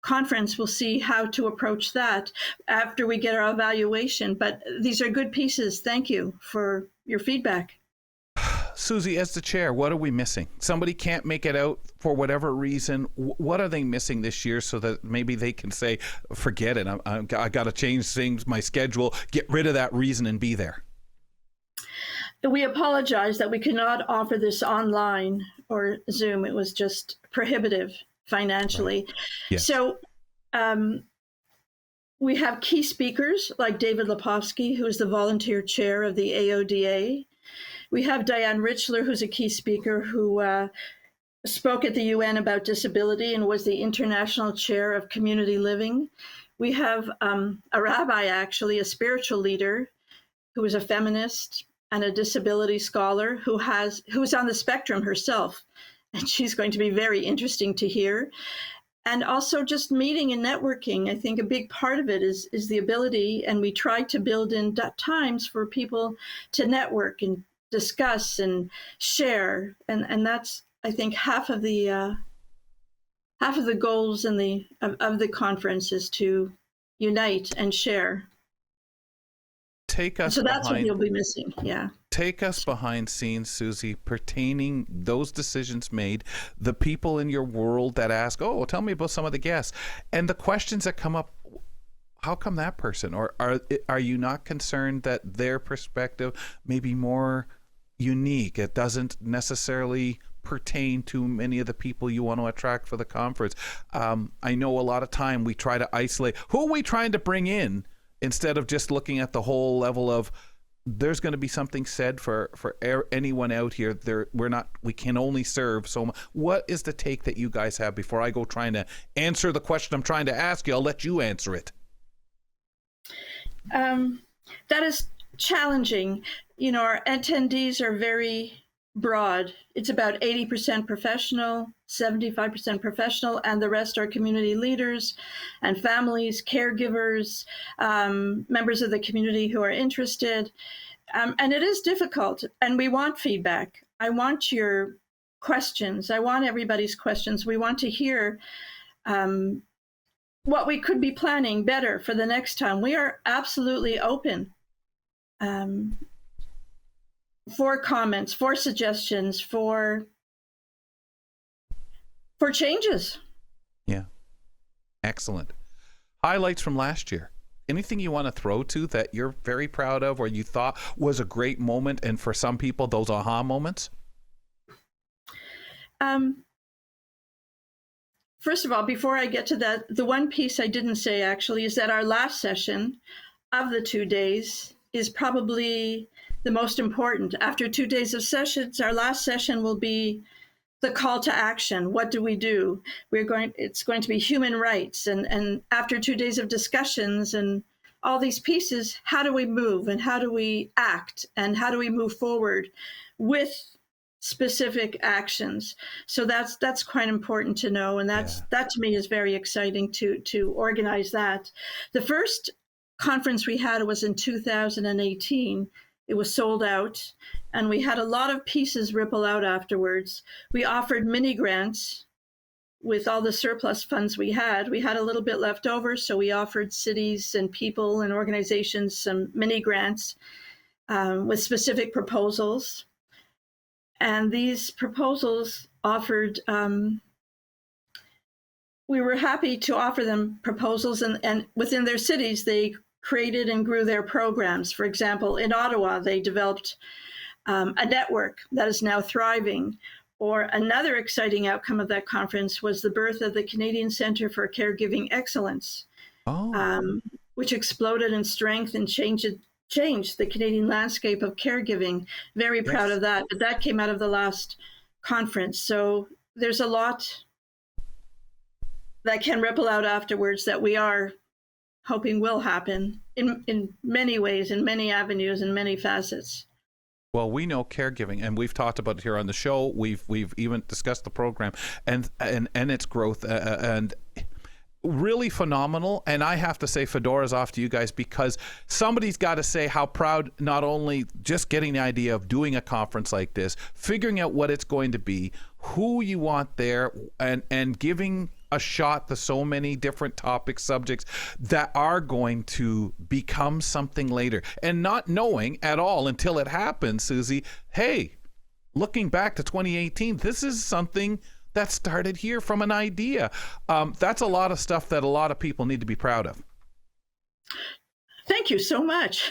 conference, we'll see how to approach that after we get our evaluation. But these are good pieces. Thank you for your feedback. Susie, as the chair, what are we missing? Somebody can't make it out for whatever reason. What are they missing this year so that maybe they can say, forget it, I got to change things, my schedule, get rid of that reason and be there? We apologize that we cannot offer this online or Zoom. It was just prohibitive financially. Right. Yes. So we have key speakers like David Lepofsky, who is the volunteer chair of the AODA. We have Diane Richler, who's a key speaker, who spoke at the UN about disability and was the international chair of community living. We have a rabbi, actually, a spiritual leader, who is a feminist and a disability scholar who's on the spectrum herself. And she's going to be very interesting to hear. And also just meeting and networking. I think a big part of it is the ability, and we try to build in times for people to network and discuss and share, and that's, I think, half of the goals of the conference is to unite and share. Take us. So that's what you'll be missing. Yeah. Take us behind scenes, Susie, pertaining those decisions made, the people in your world that ask, oh, well, tell me about some of the guests, and the questions that come up. How come that person? Or are you not concerned that their perspective may be more unique? It doesn't necessarily pertain to many of the people you want to attract for the conference. I know a lot of time we try to isolate. Who are we trying to bring in, instead of just looking at the whole level of there's going to be something said for anyone out here. We can only serve so much. What is the take that you guys have before I go trying to answer the question I'm trying to ask you? I'll let you answer it. That is challenging. You know, our attendees are very broad. It's about 80% professional, 75% professional, and the rest are community leaders and families, caregivers, members of the community who are interested. And it is difficult, and we want feedback. I want your questions. I want everybody's questions. We want to hear what we could be planning better for the next time. We are absolutely open for comments, for suggestions, for changes. Yeah. Excellent. Highlights from last year. Anything you want to throw to that you're very proud of, or you thought was a great moment, and for some people, those aha moments? First of all, before I get to that, the one piece I didn't say actually is that our last session of the 2 days is probably the most important. After 2 days of sessions, our last session will be the call to action. What do we do? It's going to be human rights. And after 2 days of discussions and all these pieces, how do we move and how do we act and how do we move forward with specific actions? So that's quite important to know. And that to me is very exciting to organize that. The first conference we had was in 2018. It was sold out, and we had a lot of pieces ripple out afterwards. We offered mini grants with all the surplus funds we had. We had a little bit left over, so we offered cities and people and organizations some mini grants with specific proposals. And these proposals offered, we were happy to offer them proposals, and within their cities, they created and grew their programs. For example, in Ottawa, they developed a network that is now thriving. Or another exciting outcome of that conference was the birth of the Canadian Centre for Caregiving Excellence, which exploded in strength and changed the Canadian landscape of caregiving. Very proud of that. But that came out of the last conference. So there's a lot that can ripple out afterwards that we are hoping will happen in many ways, in many avenues, in many facets. Well, we know caregiving, and we've talked about it here on the show. We've even discussed the program and its growth, and really phenomenal. And I have to say, fedoras off to you guys, because somebody's got to say how proud, not only just getting the idea of doing a conference like this, figuring out what it's going to be, who you want there, and giving a shot to so many different topics, subjects that are going to become something later, and not knowing at all until it happens, Susie, hey, looking back to 2018, this is something that started here from an idea. That's a lot of stuff that a lot of people need to be proud of. Thank you so much.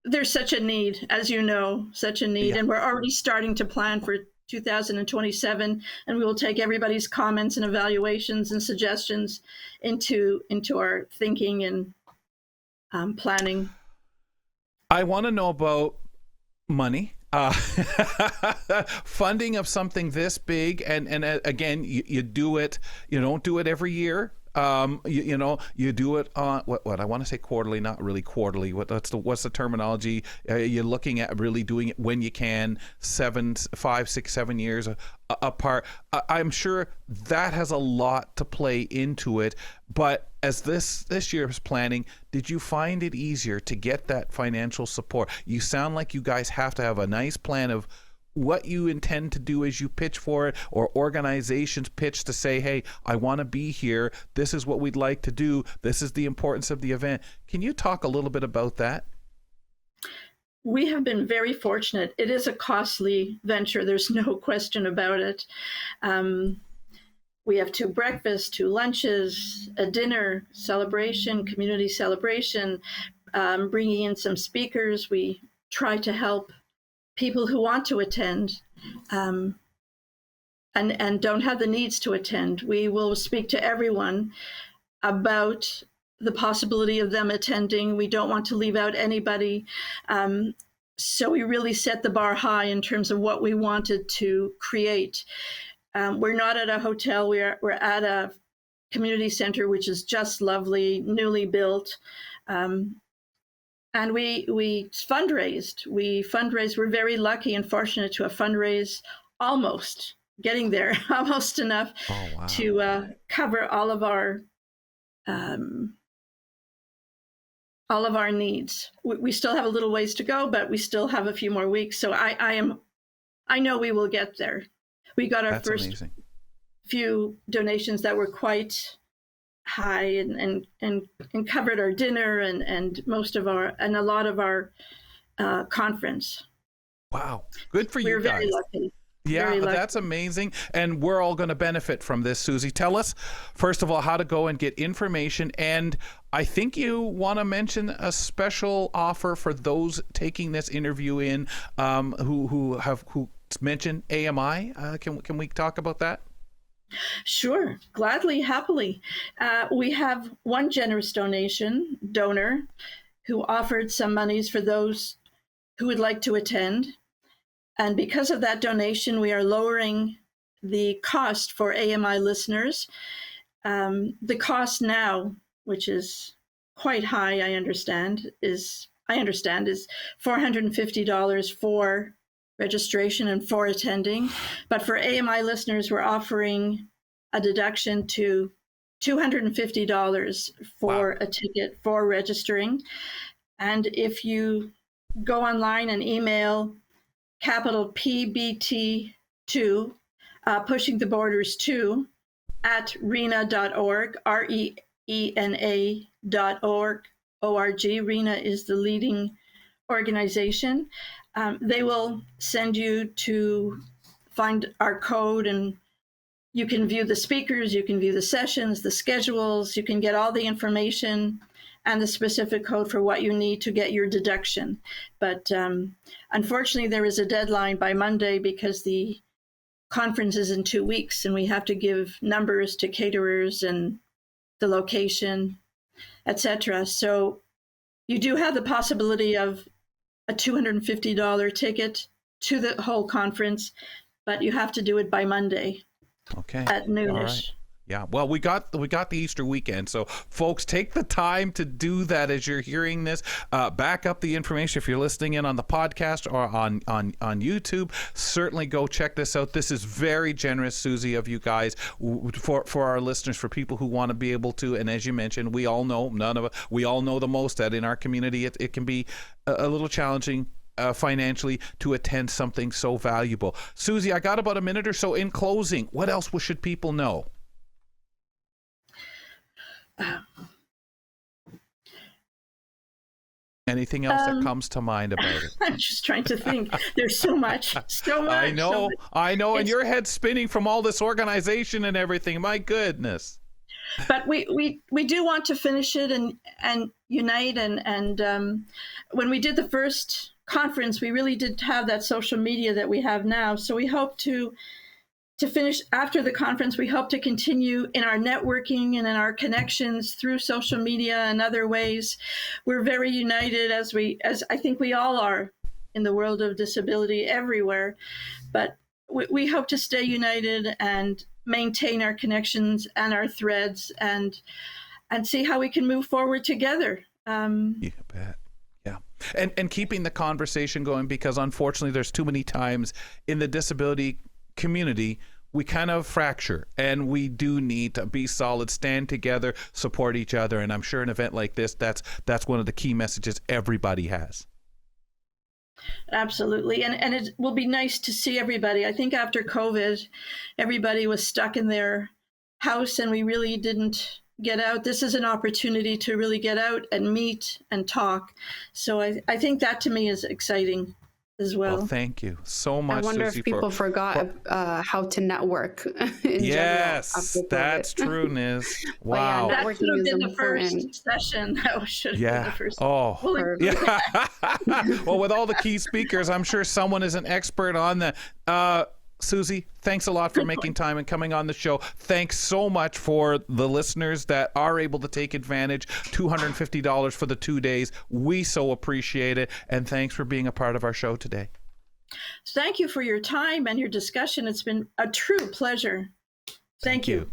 There's such a need, as you know, such a need, and we're already starting to plan for 2027, and we will take everybody's comments and evaluations and suggestions into our thinking and planning. I want to know about money, funding of something this big, and again, you do it. You don't do it every year. You do it on what I want to say quarterly, not really quarterly. What's the terminology? You're looking at really doing it when you can, 5, 6, 7 years apart. I'm sure that has a lot to play into it. But as this year's planning, did you find it easier to get that financial support? You sound like you guys have to have a nice plan of what you intend to do as you pitch for it, or organizations pitch to say, hey, I want to be here. This is what we'd like to do. This is the importance of the event. Can you talk a little bit about that? We have been very fortunate. It is a costly venture. There's no question about it. We have 2 breakfasts, 2 lunches, a dinner celebration, community celebration, bringing in some speakers. We try to help people who want to attend and don't have the needs to attend. We will speak to everyone about the possibility of them attending. We don't want to leave out anybody. So we really set the bar high in terms of what we wanted to create. We're not at a hotel. We're at a community center, which is just lovely, newly built. And we fundraised. We're very lucky and fortunate to have fundraised almost getting there, almost enough to cover all of our needs. We still have a little ways to go, but we still have a few more weeks. So I know we will get there. We got our first few donations that were quite high and covered our dinner and a lot of our conference. Wow, good for you We're guys. very lucky. Yeah, very lucky. That's amazing, and we're all going to benefit from this. Susie, tell us first of all how to go and get information, and I think you want to mention a special offer for those taking this interview in who mentioned AMI. Can we talk about that? Sure, gladly, happily. We have one generous donor who offered some monies for those who would like to attend. And because of that donation, we are lowering the cost for AMI listeners. The cost now, which is quite high, I understand, is $450 for registration and for attending. But for AMI listeners, we're offering a deduction to $250 for a ticket for registering. And if you go online and email capital PBT2, pushing the borders 2, at RENA.org, REENA.org, O-R-G. RENA is the leading organization. They will send you to find our code, and you can view the speakers, you can view the sessions, the schedules, you can get all the information and the specific code for what you need to get your deduction. But unfortunately, there is a deadline by Monday because the conference is in 2 weeks, and we have to give numbers to caterers and the location, etc. So you do have the possibility of a $250 ticket to the whole conference, but you have to do it by Monday. Okay. At noonish. All right. Yeah. Well, we got the Easter weekend, so folks, take the time to do that as you're hearing this. Back up the information if you're listening in on the podcast or on YouTube. Certainly go check this out. This is very generous, Susie, of you guys for our listeners, for people who want to be able to. And as you mentioned, we all know we all know the most that in our community it can be a little challenging. Financially to attend something so valuable. Susie, I got about a minute or so. In closing, what else should people know? Anything else that comes to mind about it? I'm just trying to think. There's so much. I know. And your head's spinning from all this organization and everything. My goodness. But we do want to finish it and unite. And when we did the first conference, we really did have that social media that we have now. So we hope to finish after the conference. We hope to continue in our networking and in our connections through social media and other ways. We're very united, as I think we all are in the world of disability everywhere. But we hope to stay united and maintain our connections and our threads and see how we can move forward together. You bet. Yeah. And keeping the conversation going, because unfortunately there's too many times in the disability community we kind of fracture, and we do need to be solid, stand together, support each other. And I'm sure an event like this, that's one of the key messages everybody has. Absolutely. And it will be nice to see everybody. I think after COVID, everybody was stuck in their house and we really didn't get out. This is an opportunity to really get out and meet and talk. So I think that to me is exciting as well. Well, thank you so much, I wonder Susie, if people forgot how to network. Yes, that's true, Niz. Wow. That should have been the important. first session. That should have been the first. Oh, Yeah. Well, with all the key speakers, I'm sure someone is an expert on that. Susie, thanks a lot for making time and coming on the show. Thanks so much for the listeners that are able to take advantage. $250 for the 2 days. We so appreciate it. And thanks for being a part of our show today. Thank you for your time and your discussion. It's been a true pleasure. Thank you.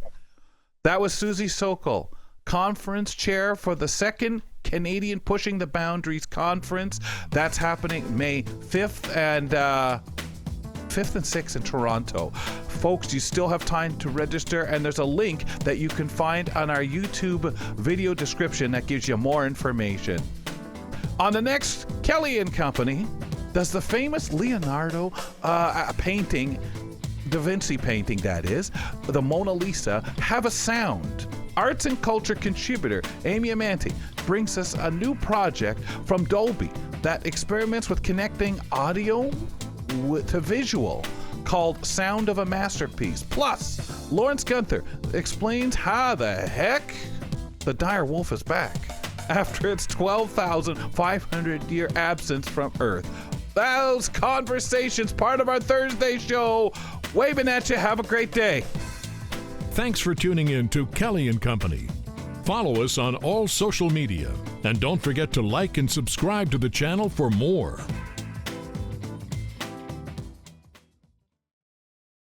That was Susie Sokol, conference chair for the second Canadian Pushing the Boundaries Conference. That's happening May 5th and 6th in Toronto. Folks, you still have time to register, and there's a link that you can find on our YouTube video description that gives you more information. On the next Kelly and Company, does the famous Leonardo painting, Da Vinci painting that is, the Mona Lisa, have a sound? Arts and culture contributor Amy Amanti brings us a new project from Dolby that experiments with connecting audio to visual, called Sound of a Masterpiece. Plus, Lawrence Gunther explains how the heck the dire wolf is back after its 12,500-year absence from Earth. Those conversations, part of our Thursday show. Waving at you. Have a great day. Thanks for tuning in to Kelly and Company. Follow us on all social media, and don't forget to like and subscribe to the channel for more.